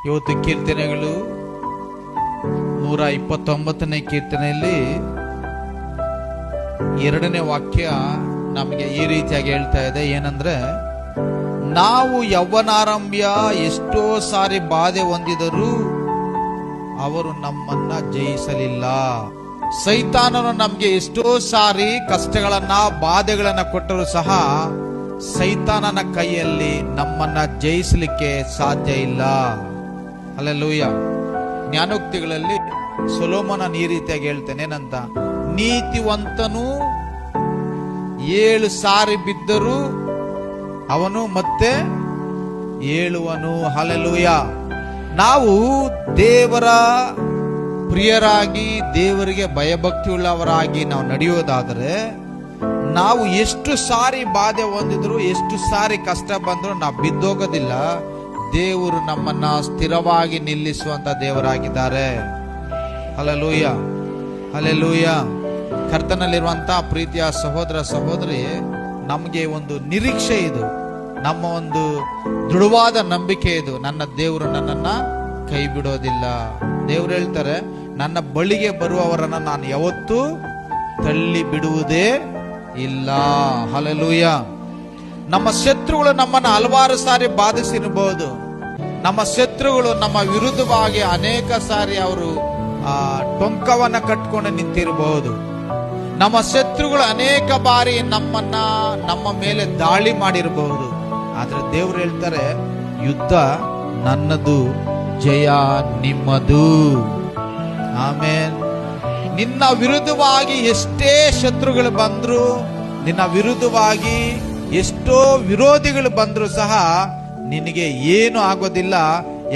ಇವತ್ತು ಕೀರ್ತನೆಗಳು 129ನೇ ಕೀರ್ತನೆಯಲ್ಲಿ 2ನೇ ವಾಕ್ಯ ನಮಗೆ ಈ ರೀತಿಯಾಗಿ ಹೇಳ್ತಾ ಇದೆ. ಏನಂದ್ರೆ, ನಾವು ಯೌವನಾರಂಭ್ಯ ಎಷ್ಟೋ ಸಾರಿ ಬಾಧೆ ಹೊಂದಿದರೂ ಅವರು ನಮ್ಮನ್ನ ಜಯಿಸಲಿಲ್ಲ. ಸೈತಾನನು ನಮ್ಗೆ ಎಷ್ಟೋ ಸಾರಿ ಕಷ್ಟಗಳನ್ನ ಬಾಧೆಗಳನ್ನ ಕೊಟ್ಟರೂ ಸಹ ಸೈತಾನನ ಕೈಯಲ್ಲಿ ನಮ್ಮನ್ನ ಜಯಿಸಲಿಕ್ಕೆ ಸಾಧ್ಯ ಇಲ್ಲ. ಹಲ್ಲೆಲೂಯ. ಜ್ಞಾನೋಕ್ತಿಗಳಲ್ಲಿ ಸೊಲೊಮೋನ ಈ ರೀತಿಯಾಗಿ ಹೇಳ್ತಾನೆ, ಏನಂತ, ನೀತಿವಂತನು 7 ಸಾರಿ ಬಿದ್ದರೂ ಅವನು ಮತ್ತೆ ಏಳುವನು. ಹಲ್ಲೆಲೂಯ. ನಾವು ದೇವರ ಪ್ರಿಯರಾಗಿ ದೇವರಿಗೆ ಭಯಭಕ್ತಿ ಉಳ್ಳವರಾಗಿ ನಾವು ನಡೆಯೋದಾದರೆ, ನಾವು ಎಷ್ಟು ಸಾರಿ ಬಾಧೆ ಹೊಂದಿದ್ರು, ಎಷ್ಟು ಸಾರಿ ಕಷ್ಟ ಬಂದ್ರು ನಾವು ಬಿದ್ದೋಗೋದಿಲ್ಲ. ದೇವರು ನಮ್ಮನ್ನ ಸ್ಥಿರವಾಗಿ ನಿಲ್ಲಿಸುವಂತ ದೇವರಾಗಿದ್ದಾರೆ. Hallelujah, hallelujah. ಕರ್ತನಲ್ಲಿರುವಂತಹ ಪ್ರೀತಿಯ ಸಹೋದರ ಸಹೋದರಿ, ನಮಗೆ ಒಂದು ನಿರೀಕ್ಷೆ ಇದು, ನಮ್ಮ ಒಂದು ದೃಢವಾದ ನಂಬಿಕೆ ಇದು. ನನ್ನ ದೇವರು ನನ್ನನ್ನ ಕೈ ಬಿಡೋದಿಲ್ಲ. ದೇವರು ಹೇಳ್ತಾರೆ, ನನ್ನ ಬಳಿಗೆ ಬರುವವರನ್ನ ನಾನು ಯಾವತ್ತೂ ತಳ್ಳಿ ಬಿಡುವುದೇ ಇಲ್ಲ. ಹಲ್ಲೆಲೂಯ. ನಮ್ಮ ಶತ್ರುಗಳು ನಮ್ಮನ್ನ ಹಲವಾರು ಸಾರಿ ಬಾಧಿಸಿರಬಹುದು. ನಮ್ಮ ಶತ್ರುಗಳು ನಮ್ಮ ವಿರುದ್ಧವಾಗಿ ಅನೇಕ ಸಾರಿ ಅವರು ಟೊಂಕವನ್ನ ಕಟ್ಕೊಂಡು ನಿಂತಿರಬಹುದು. ನಮ್ಮ ಶತ್ರುಗಳು ಅನೇಕ ಬಾರಿ ನಮ್ಮ ಮೇಲೆ ದಾಳಿ ಮಾಡಿರಬಹುದು. ಆದ್ರೆ ದೇವರು ಹೇಳ್ತಾರೆ, ಯುದ್ಧ ನನ್ನದು, ಜಯ ನಿಮ್ಮದು. ಆಮೇನ್. ನಿನ್ನ ವಿರುದ್ಧವಾಗಿ ಎಷ್ಟೇ ಶತ್ರುಗಳು ಬಂದ್ರು, ನಿನ್ನ ವಿರುದ್ಧವಾಗಿ ಎಷ್ಟೋ ವಿರೋಧಿಗಳು ಬಂದ್ರು ಸಹ ನಿನಗೆ ಏನು ಆಗೋದಿಲ್ಲ.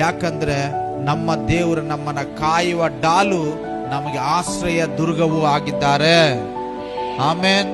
ಯಾಕಂದ್ರೆ ನಮ್ಮ ದೇವರು ನಮ್ಮನ್ನ ಕಾಯುವ ಡಾಲು, ನಮಗೆ ಆಶ್ರಯ ದುರ್ಗವೂ ಆಗಿದ್ದಾರೆ. ಆಮೇನ್.